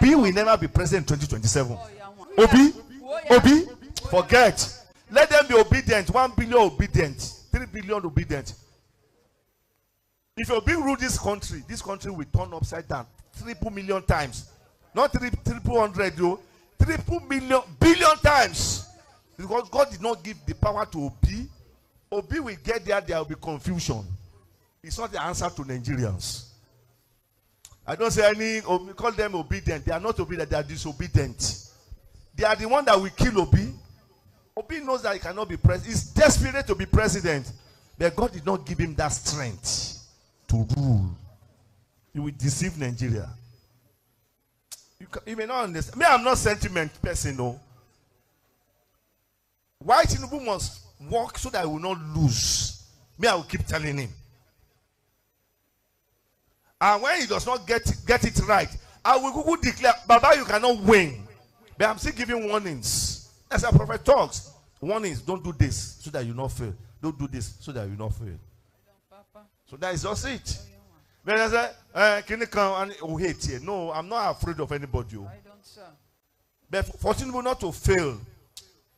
Obi will never be president in 2027. Obi, forget. Let them be obedient. 1 billion obedient. 3 billion obedient. If Obi rule this country will turn upside down 3 million times. Not 300, though. 3 billion times. Because God did not give the power to Obi. Obi will get there will be confusion. It's not the answer to Nigerians. I don't say we call them obedient. They are not obedient, they are disobedient. They are the one that will kill Obi. Obi knows that he cannot be president. He's desperate to be president. But God did not give him that strength to rule. He will deceive Nigeria. You may not understand. Me, I'm not sentiment person, no. Why Tinubu must work so that he will not lose? Me, I will keep telling him. And when he does not get it right, I will declare, Baba, you cannot win. But I'm still giving warnings. As a prophet talks, warnings, don't do this so that you not fail. Don't do this so that you not fail. So that is just it. But I say, can you come and hate here? No, I'm not afraid of anybody. I don't, sir. But for Tinubu not to fail,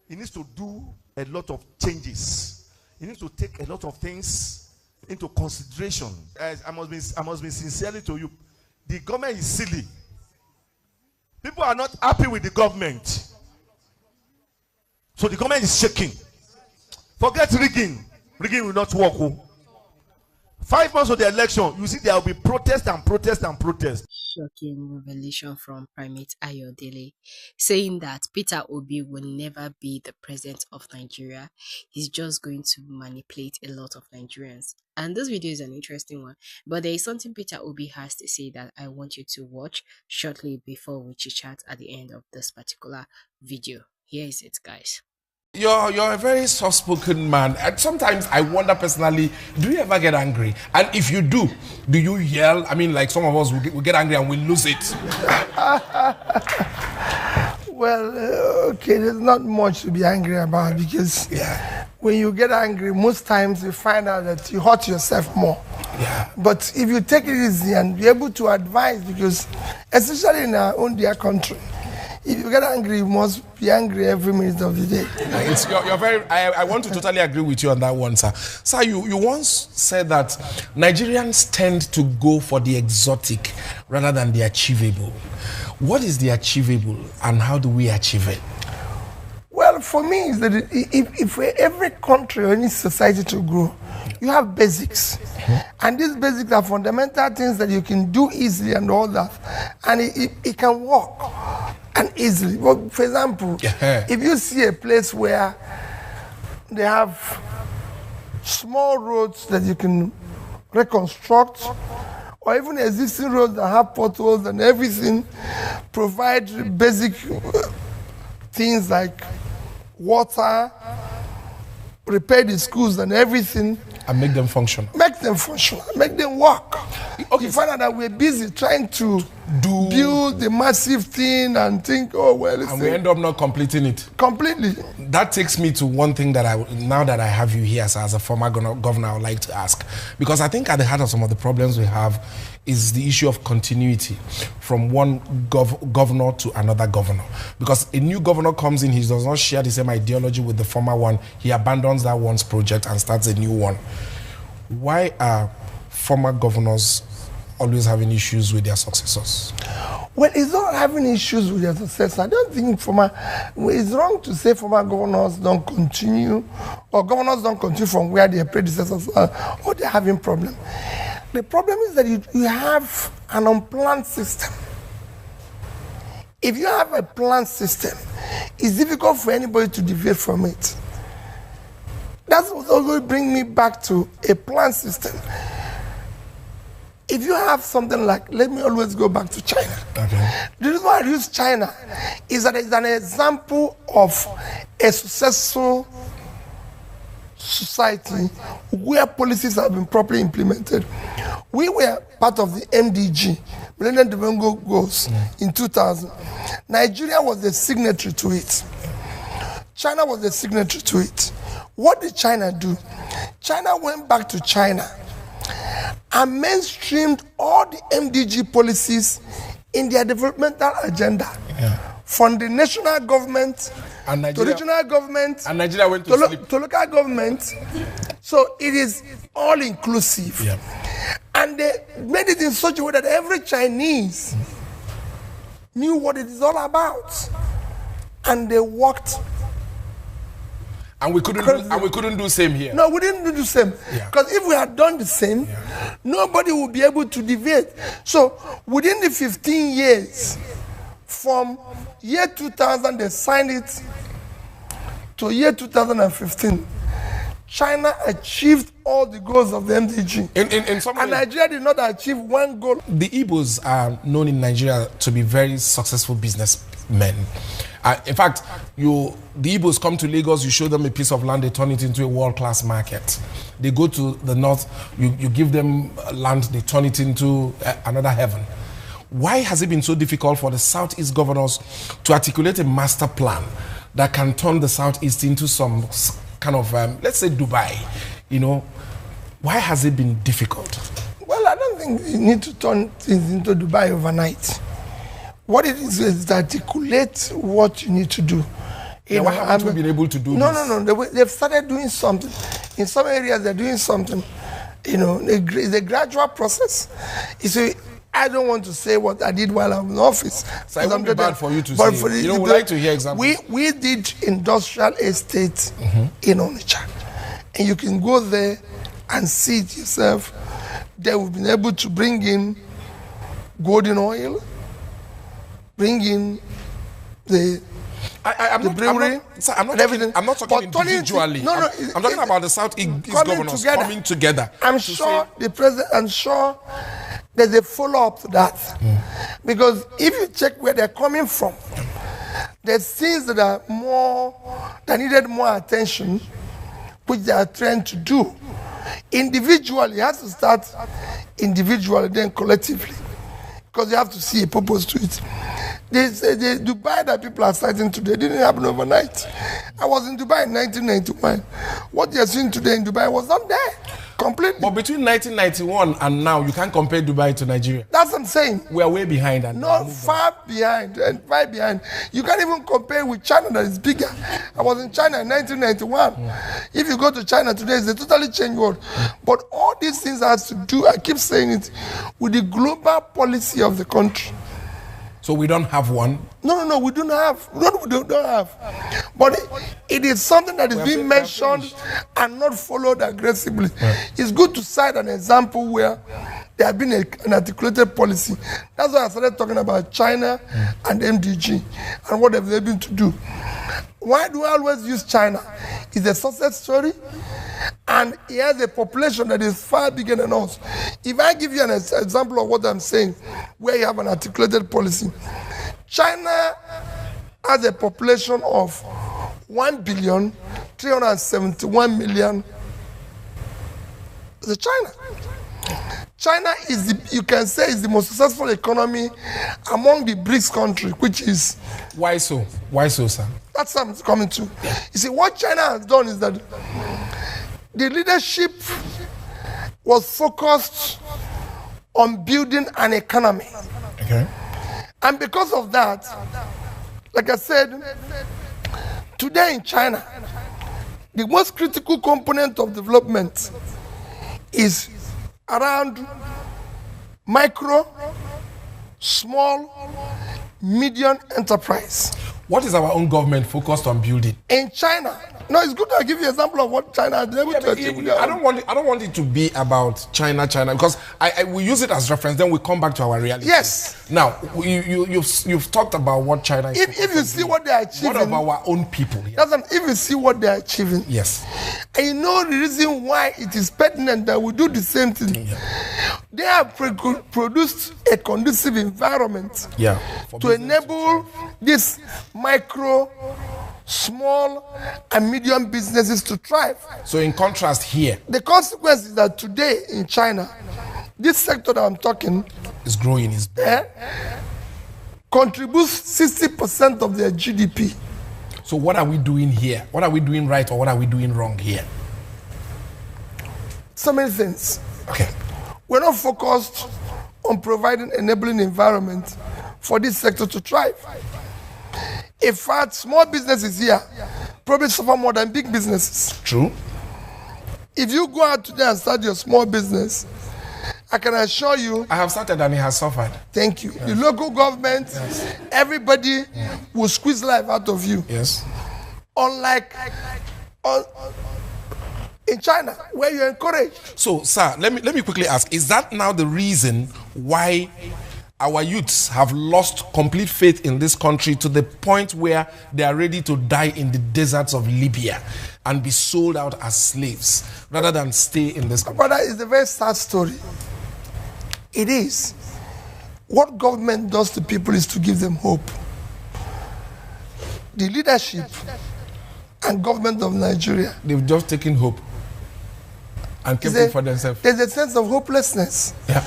he needs to do a lot of changes. He needs to take a lot of things into consideration. I must be sincerely to you. The government is silly. People are not happy with the government. So the government is shaking. Forget rigging. Rigging will not work. 5 months of the election, you see there will be protest and protest and protest. Shocking revelation from Primate Ayodele, saying that Peter Obi will never be the president of Nigeria. He's just going to manipulate a lot of Nigerians. And this video is an interesting one, but there is something Peter Obi has to say that I want you to watch shortly before we chit-chat at the end of this particular video. Here is it, guys. You're a very soft-spoken man, and sometimes I wonder personally, do you ever get angry? And if you do you yell? I mean, like some of us will get angry and we lose it. Well, okay, there's not much to be angry about, because when you get angry, most times you find out that you hurt yourself more. Yeah. But if you take it easy and be able to advise, because especially in our own dear country, if you get angry, you must be angry every minute of the day. You're very. I want to totally agree with you on that one, sir. Sir, you once said that Nigerians tend to go for the exotic rather than the achievable. What is the achievable, and how do we achieve it? Well, for me, is that if every country or any society to grow, you have basics. And these basics are fundamental things that you can do easily and all that. And it can work. And easily. Well, for example, if you see a place where they have small roads that you can reconstruct, or even existing roads that have potholes and everything, provide basic things like water, repair the schools and everything, and make them function. Make them functional. Make them work. Okay. You find out that we're busy trying to build the massive thing and think, oh, well, and we end up not completing it. Completely. That takes me to one thing that now that I have you here as a former governor, I would like to ask. Because I think at the heart of some of the problems we have is the issue of continuity from one governor to another governor. Because a new governor comes in, he does not share the same ideology with the former one. He abandons that one's project and starts a new one. Why are former governors always having issues with their successors? Well, it's not having issues with their successors. I don't think it's wrong to say former governors don't continue, or governors don't continue from where their predecessors are, or they're having problems. The problem is that you have an unplanned system. If you have a planned system, it's difficult for anybody to deviate from it. That's what will bring me back to a planned system. If you have something like, let me always go back to China. Okay. The reason why I use China is that it's an example of a successful society where policies have been properly implemented. We were part of the MDG, Millennium Development Goals, in 2000. Nigeria was the signatory to it. China was the signatory to it. What did China do? China went back to China and mainstreamed all the MDG policies in their developmental agenda. From the national government And to Nigeria, regional government and Nigeria went to sleep. to local government. So it is all inclusive. Yeah. And they made it in such a way that every Chinese knew what it is all about. And they worked. And we couldn't do same here. No, we didn't do the same. Yeah. Because if we had done the same, nobody would be able to deviate. So within the 15 years, from year 2000, they signed it, to year 2015, China achieved all the goals of the MDG. In some And ways, Nigeria did not achieve one goal. the Igbos are known in Nigeria to be very successful businessmen. In fact, the Igbos come to Lagos, you show them a piece of land, they turn it into a world-class market. They go to the north, you give them land, they turn it into another heaven. Why has it been so difficult for the Southeast governors to articulate a master plan that can turn the Southeast into some kind of, let's say Dubai, you know? Why has it been difficult? Well, I don't think you need to turn things into Dubai overnight. What it is to articulate what you need to do. Why haven't we been able to do this? No. They've started doing something. In some areas, they're doing something. You know, it's a gradual process. You see, I don't want to say what I did while I'm in office. So it won't be bad for you to say. You know, we like to hear examples. We did industrial estate in Onitsha. And you can go there and see it yourself. They have been able to bring in golden oil, bring in the brewery, I'm not talking individually. I'm talking about the Southeast governors coming together. I'm sure there's a follow-up to that. Because if you check where they're coming from, there's things that needed more attention, which they are trying to do. Individually, you have to start individually, then collectively. Because you have to see a purpose to it. The Dubai that people are citing today didn't happen overnight. I was in Dubai in 1991. What you're seeing today in Dubai was not there completely. But between 1991 and now, you can't compare Dubai to Nigeria. That's what I'm saying. We are way behind. Far behind. You can't even compare with China that is bigger. I was in China in 1991. If you go to China today, it's a totally changed world. But all these things has to do, I keep saying it, with the global policy of the country. So we don't have one? No, we don't have. We don't have. But it is something that is being mentioned and not followed aggressively. Right. It's good to cite an example where there has been an articulated policy. That's why I started talking about China and MDG and what have they been to do. Why do I always use China? It's a success story, and it has a population that is far bigger than us. If I give you an example of what I'm saying, where you have an articulated policy, China has a population of 1,371,000,000. It's China. China is, you can say, is the most successful economy among the BRICS countries, which is... Why so? Why so, sir? That's what I'm coming to. You see, what China has done is that the leadership was focused on building an economy. Okay. And because of that, like I said, today in China, the most critical component of development is around micro, small, medium enterprise. What is our own government focused on building? In China, no, it's good to give you an example of what China has been able to achieve. I don't want it to be about China, because we use it as reference, then we come back to our reality. Yes. Now, you've talked about what China is. If you see what they are achieving, what of our own people? Here? If you see what they are achieving, yes, and you know the reason why it is pertinent that we do the same thing. Yeah. They have produced a conducive environment to enable this micro, small, and medium businesses to thrive. So in contrast here, the consequence is that today in China, this sector that I'm talking is growing, contributes 60% of their GDP. So what are we doing here? What are we doing right, or what are we doing wrong here? So many things. Okay. We're not focused on providing enabling environment for this sector to thrive. In fact, small businesses here probably suffer more than big businesses. True. If you go out today and start your small business, I can assure you. I have started and it has suffered. Thank you. Yes. The local government, everybody will squeeze life out of you. Yes. Unlike in China, where you're encouraged. So, sir, let me quickly ask: is that now the reason why our youths have lost complete faith in this country to the point where they are ready to die in the deserts of Libya and be sold out as slaves rather than stay in this country? Brother, it's a very sad story. It is. What government does to people is to give them hope. The leadership and government of Nigeria, they've just taken hope and kept it for themselves. There's a sense of hopelessness. Yeah.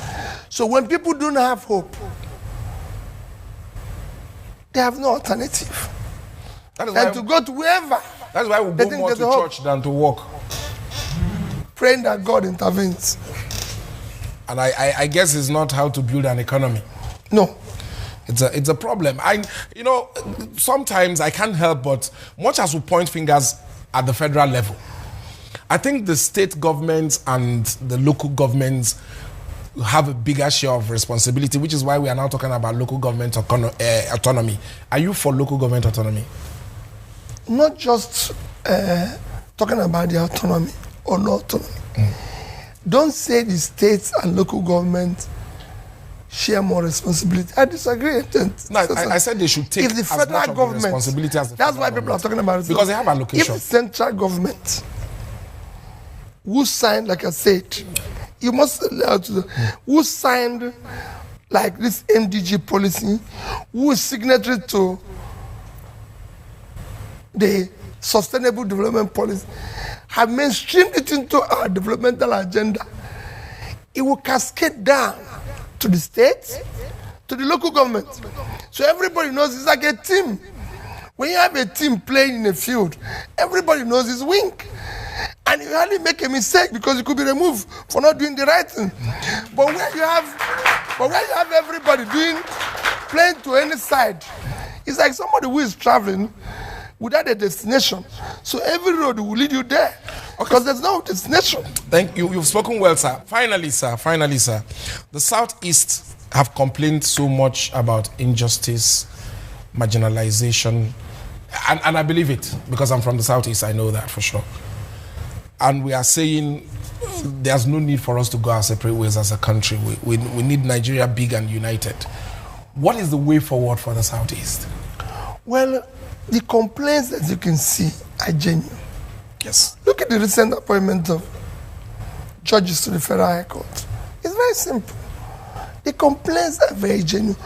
So when people don't have hope, they have no alternative. That is and why, to go to wherever. That's why we go more to church than to walk. Praying that God intervenes. And I guess it's not how to build an economy. No. It's a problem. Sometimes I can't help but, much as we point fingers at the federal level, I think the state governments and the local governments have a bigger share of responsibility, which is why we are now talking about local government autonomy. Are you for local government autonomy? Not just talking about the autonomy or no autonomy. Don't say the states and local government share more responsibility. I disagree. No, I said they should take if the as federal much of government, the responsibility as the that's federal why people government. are talking about it. Because they have allocation. If the central government, who signed, like I said, you must allow to who signed like this MDG policy, who is signatory to the Sustainable Development Policy, have mainstreamed it into our developmental agenda, it will cascade down to the states, to the local government. So everybody knows it's like a team. When you have a team playing in a field, everybody knows it's weak. And you hardly make a mistake because you could be removed for not doing the right thing. But when you have everybody playing to any side, it's like somebody who is traveling without a destination. So every road will lead you there. Because there's no destination. Thank you. You've spoken well, sir. Finally, sir. The Southeast have complained so much about injustice, marginalization, and I believe it because I'm from the Southeast. I know that for sure. And we are saying there's no need for us to go our separate ways as a country. We need Nigeria big and united. What is the way forward for the Southeast? Well, the complaints that you can see are genuine. Yes. Look at the recent appointment of judges to the Federal High Court. It's very simple. The complaints are very genuine.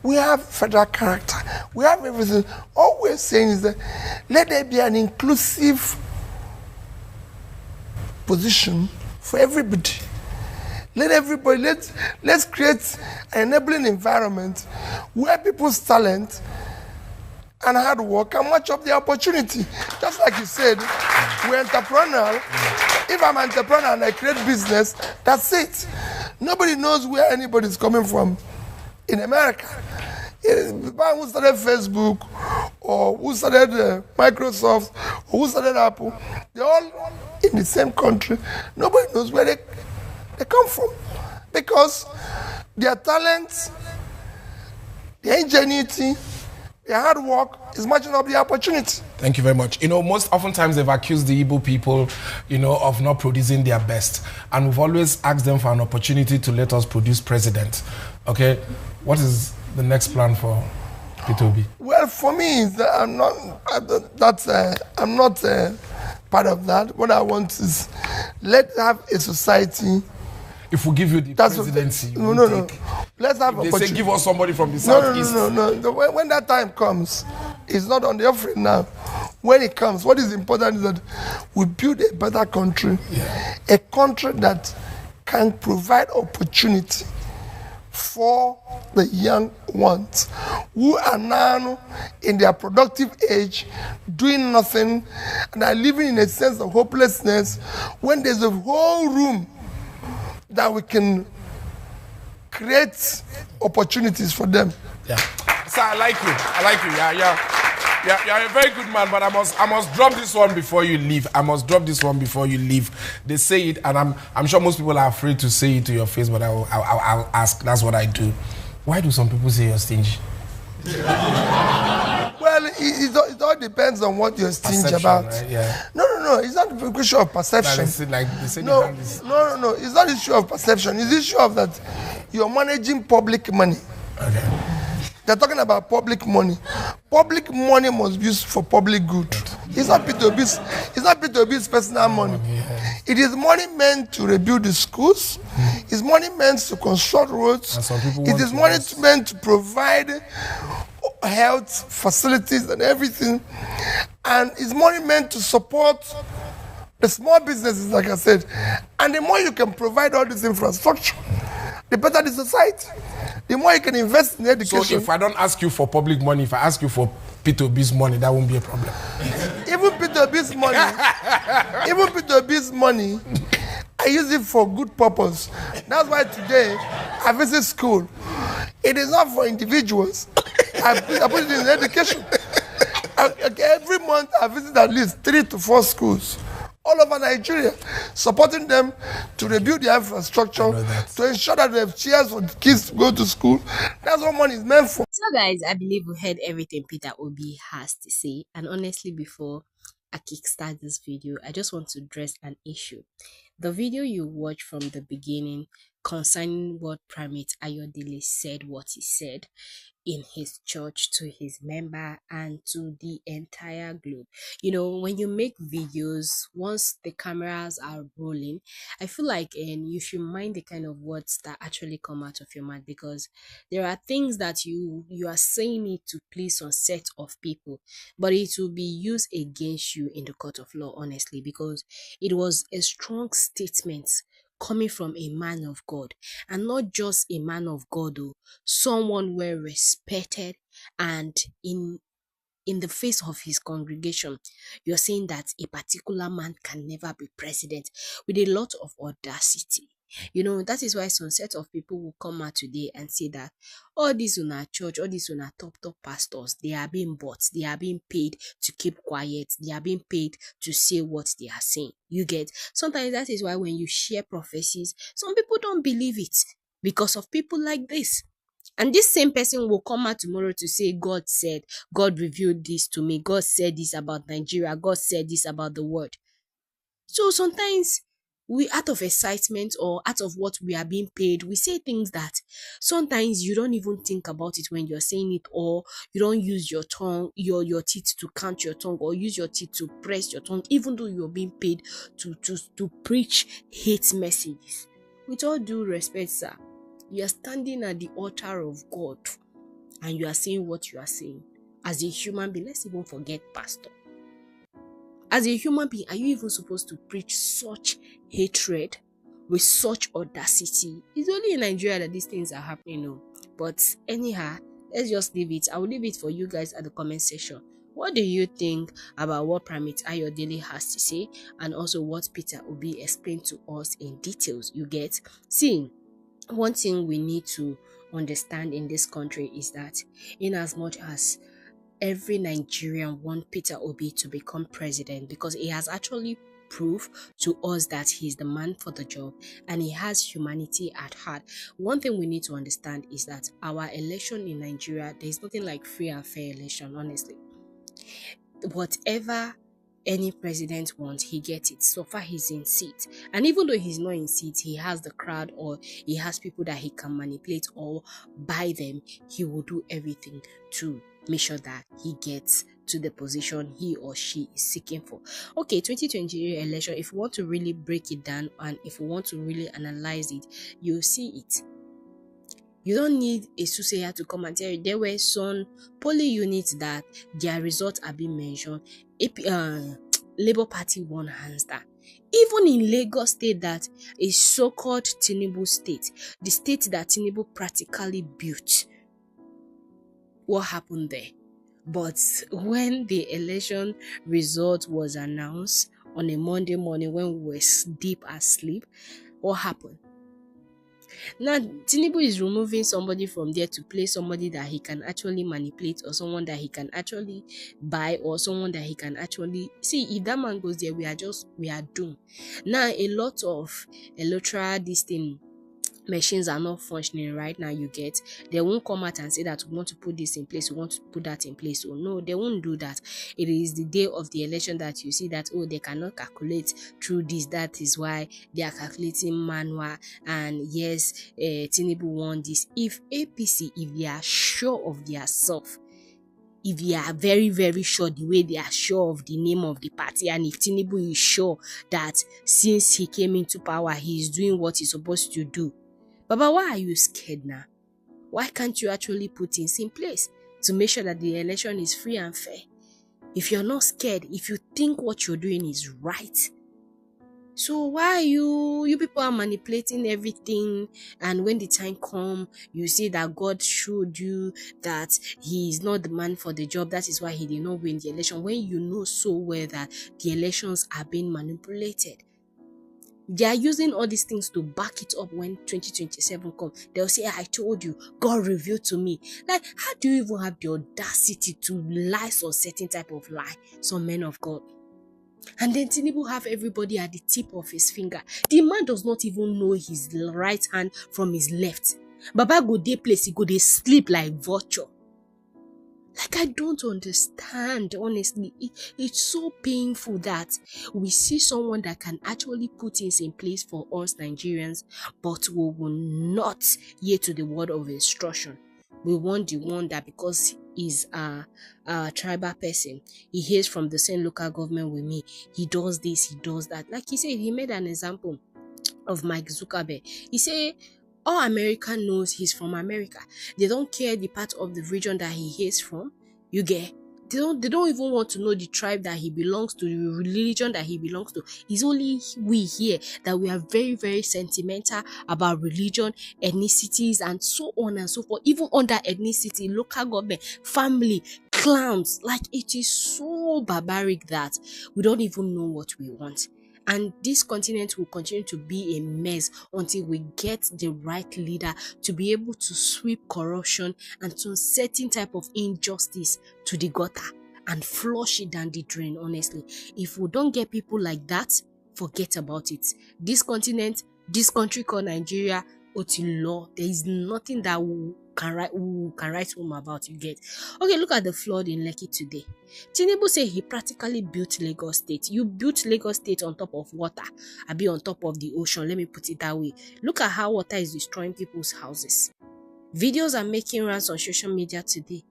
We have federal character. We have everything. All we're saying is that let there be an inclusive position for everybody. Let's create an enabling environment where people's talent and hard work and match up the opportunity. Just like you said, we're entrepreneurial. If I'm an entrepreneur and I create business, that's it. Nobody knows where anybody's coming from in America. The man who started Facebook or who started Microsoft or who started Apple, they're all in the same country. Nobody knows where they come from because their talents, their ingenuity, their hard work is matching up the opportunity. Thank you very much. Most oftentimes they've accused the Igbo people, of not producing their best. And we've always asked them for an opportunity to let us produce president. Okay, what is the next plan for Peter Obi? Well, for me, I'm not part of that. What I want is let's have a society. If we give you the presidency, no. Let's have they opportunity. say give us somebody from the Southeast. No. When that time comes, it's not on the offering now. When it comes, what is important is that we build a better country, a country that can provide opportunity for the young ones who are now in their productive age doing nothing and are living in a sense of hopelessness when there's a whole room that we can create opportunities for them. Yeah. Sir, I like you. I like you. Yeah, you're a very good man, but I must drop this one before you leave. I must drop this one before you leave. They say it, and I'm sure most people are afraid to say it to your face, but I'll ask. That's what I do. Why do some people say you're stingy? Well, it all depends on what you're stingy about. Right? Yeah. No. It's not a issue of perception. Like they say No. It's not an issue of perception. It's an issue of that you're managing public money. Okay. They're talking about public money. Public money must be used for public good. It's not P2B's personal money. It is money meant to rebuild the schools. It's money meant to construct roads. It is money meant to provide health facilities and everything. And it's money meant to support the small businesses, like I said. And the more you can provide all this infrastructure, the better the society. The more you can invest in education. So if I don't ask you for public money, if I ask you for P2B's money, that won't be a problem. Even P2B's money, I use it for good purpose. That's why today I visit school. It is not for individuals. I put it in education. Every month I visit at least 3 to 4 schools all over Nigeria, supporting them to rebuild their infrastructure, to ensure that they have chairs for the kids to go to school. That's what money is meant for. So guys, I believe we heard everything Peter Obi has to say, and honestly, before I kickstart this video, I just want to address an issue. The video you watch from the beginning concerning what Primate Ayodele said, what he said in his church to his member and to the entire globe. You know, when you make videos, once the cameras are rolling, I feel like you should mind the kind of words that actually come out of your mouth, because there are things that you are saying it to please some set of people, but it will be used against you in the court of law, honestly, because it was a strong statement coming from a man of God, and not just a man of God, though, someone well respected, and in the face of his congregation, you're saying that a particular man can never be president, with a lot of audacity. You know, that is why some set of people will come out today and say that all these on our church, all these on our top pastors, they are being bought, they are being paid to keep quiet, they are being paid to say what they are saying. You get? Sometimes that is why when you share prophecies, some people don't believe it because of people like this. And this same person will come out tomorrow to say, God said, God revealed this to me, God said this about Nigeria, God said this about the world. So sometimes we, out of excitement or out of what we are being paid, we say things that sometimes you don't even think about it when you're saying it, or you don't use your tongue, your teeth to count your tongue, or use your teeth to press your tongue, even though you're being paid to preach hate messages. With all due respect, sir, you are standing at the altar of God and you are saying what you are saying. As a human being, let's even forget pastor. As a human being, are you even supposed to preach such hatred with such audacity? It's only in Nigeria that these things are happening, no. But anyhow, let's just leave it. I will leave it for you guys at the comment section. What do you think about what Primate Ayodele has to say, and also what Peter Obi explained to us in details? You get? See, one thing we need to understand in this country is that in as much as every Nigerian wants Peter Obi to become president, because he has actually proved to us that he's the man for the job and he has humanity at heart. One thing we need to understand is that our election in Nigeria, there's nothing like free and fair election, honestly. Whatever any president wants, he gets it. So far he's in seat, and even though he's not in seat, he has the crowd, or he has people that he can manipulate or buy them. He will do everything to make sure that he gets to the position he or she is seeking for. Okay, 2023 election, if you want to really break it down and if you want to really analyze it, you'll see it. You don't need a soothsayer to come and tell you there were some polling units that their results are being mentioned. Labour Party won hands down. Even in Lagos State, that is so-called Tinubu state, the state that Tinubu practically built, what happened there? But when the election result was announced on a Monday morning when we were deep asleep, what happened? Now, Tinubu is removing somebody from there to place somebody that he can actually manipulate, or someone that he can actually buy, or someone that he can actually see. If that man goes there, we are doomed. Now, a lot of electoral this thing machines are not functioning right now. They won't come out and say that we want to put this in place, we want to put that in place. So no, they won't do that. It is the day of the election that you see that, oh, they cannot calculate through this. That is why they are calculating manual. And yes, Tinubu won this. If APC, if they are sure of their self, if they are very, very sure the way they are sure of the name of the party, and if Tinubu is sure that since he came into power, he is doing what he's supposed to do, Baba, why are you scared now? Why can't you actually put things in place to make sure that the election is free and fair? If you're not scared, if you think what you're doing is right, so why you people are manipulating everything? And when the time comes, you see that God showed you that he is not the man for the job. That is why he did not win the election. When you know so well that the elections are being manipulated, they are using all these things to back it up. When 2027 comes, they'll say, I told you, God revealed to me. Like, how do you even have the audacity to lie some certain type of lie, some men of God? And then Tinubu have everybody at the tip of his finger. The man does not even know his right hand from his left. Baba go dey place, he go dey sleep like vulture. Like, I don't understand, honestly. It's so painful that we see someone that can actually put things in place for us Nigerians, but we will not hear to the word of instruction. We want the one that, because he's a tribal person, he hears from the same local government with me, he does this, he does that. Like he said, he made an example of Mike Zuckerberg. He said, all America knows he's from America. They don't care the part of the region that he hails from. You get? They don't even want to know the tribe that he belongs to, the religion that he belongs to. It's only we here that we are very, very sentimental about religion, ethnicities, and so on and so forth. Even under ethnicity, local government, family, clans. Like, it is so barbaric that we don't even know what we want. And this continent will continue to be a mess until we get the right leader to be able to sweep corruption and some certain type of injustice to the gutter and flush it down the drain, honestly. If we don't get people like that, forget about it. This continent, this country called Nigeria, Otilo, there is nothing that we can write home about, you get. Okay, look at the flood in Lekki today. Tinubu say he practically built Lagos State. You built Lagos State on top of water, I be on top of the ocean. Let me put it that way. Look at how water is destroying people's houses. Videos are making rounds on social media today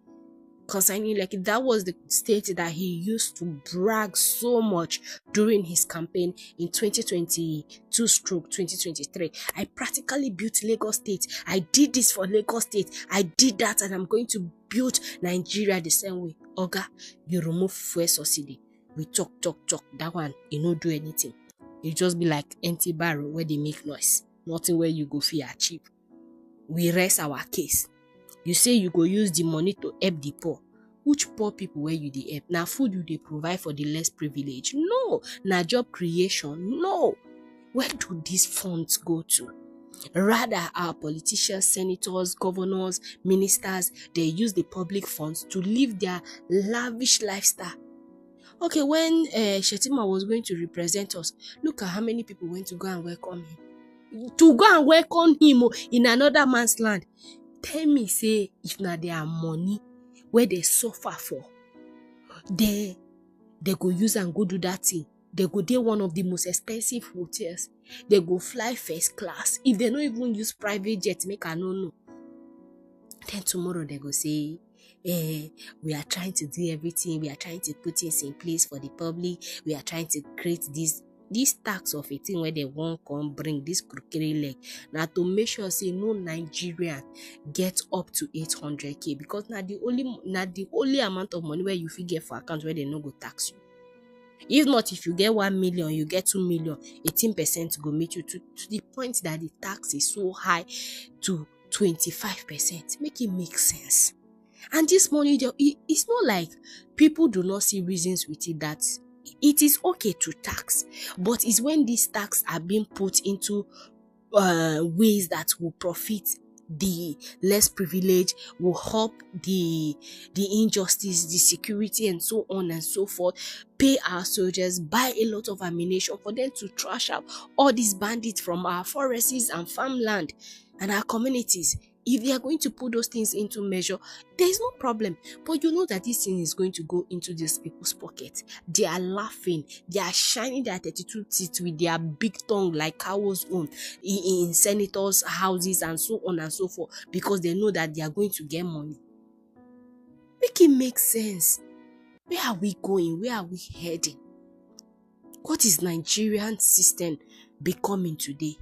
concerning Lekki. That was the state that he used to brag so much during his campaign in 2022/2023. I practically built Lagos State. I did this for Lagos State. I did that, and I'm going to build Nigeria the same way. Oga, you remove fuel subsidy. We talk. That one, you no do anything. It just be like empty barrel where they make noise. Nothing where you go feel achieve. We rest our case. You say you go use the money to help the poor. Which poor people where you dey help? Now food you dey provide for the less privileged? No. Now job creation? No. Where do these funds go to? Rather, our politicians, senators, governors, ministers, they use the public funds to live their lavish lifestyle. Okay, when Shetima was going to represent us, look at how many people went to go and welcome him. To go and welcome him in another man's land. Tell me, say, if na their money where they suffer for, they go use and go do that thing. They go do one of the most expensive hotels. They go fly first class. If they don't even use private jets, make I no know. Then tomorrow they go say, we are trying to do everything. We are trying to put things in place for the public. We are trying to create this tax of a thing where they won't come bring this crooked leg. Now to make sure say no Nigerian get up to 800k, because now the only amount of money where you fit get for account where they no go tax you. If not, if you get 1 million, you get 2 million, 18% go meet you to the point that the tax is so high to 25%. Make it make sense. And this money, it's not like people do not see reasons with it that it is okay to tax, but it's when these tax are being put into ways that will profit the less privileged, will help the injustice, the security, and so on and so forth, pay our soldiers, buy a lot of ammunition for them to trash out all these bandits from our forests and farmland and our communities. If they are going to put those things into measure, there is no problem. But you know that this thing is going to go into these people's pockets. They are laughing. They are shining their 32 teeth with their big tongue like cows own in senators' houses and so on and so forth, because they know that they are going to get money. Make it make sense. Where are we going? Where are we heading? What is Nigerian system becoming today?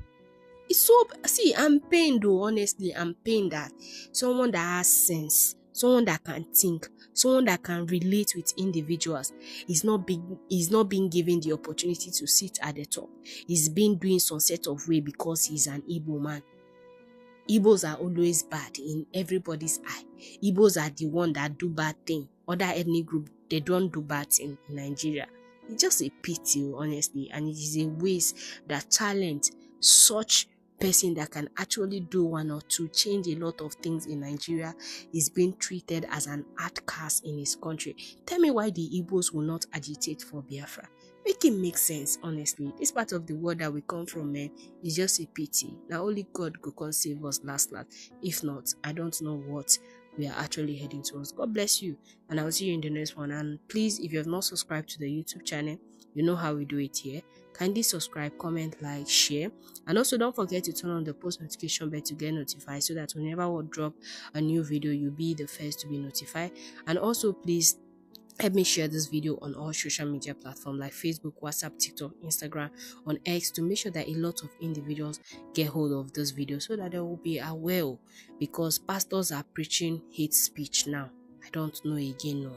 It's so, see, I'm pained though, honestly. I'm pained that someone that has sense, someone that can think, someone that can relate with individuals is not being given the opportunity to sit at the top. He's been doing some set of way because he's an Igbo man. Igbos are always bad in everybody's eye. Igbos are the one that do bad thing. Other ethnic group, they don't do bad thing in Nigeria. It's just a pity, honestly, and it is a waste that talent, such person that can actually do one or two, change a lot of things in Nigeria, is being treated as an outcast in his country. Tell me why the Igbos will not agitate for Biafra. Make it make sense, honestly. This part of the world that we come from, man, is just a pity. Now only God can save us last. If not, I don't know what we are actually heading towards. God bless you, and I'll see you in the next one. And please, if you have not subscribed to the YouTube channel, you know how we do it here. Kindly subscribe, comment, like, share, and also don't forget to turn on the post notification bell to get notified, so that whenever we drop a new video, you'll be the first to be notified. And also please help me share this video on all social media platforms like Facebook, WhatsApp, TikTok, Instagram, on X, to make sure that a lot of individuals get hold of this video, so that they will be aware, because pastors are preaching hate speech now. I don't know again, no.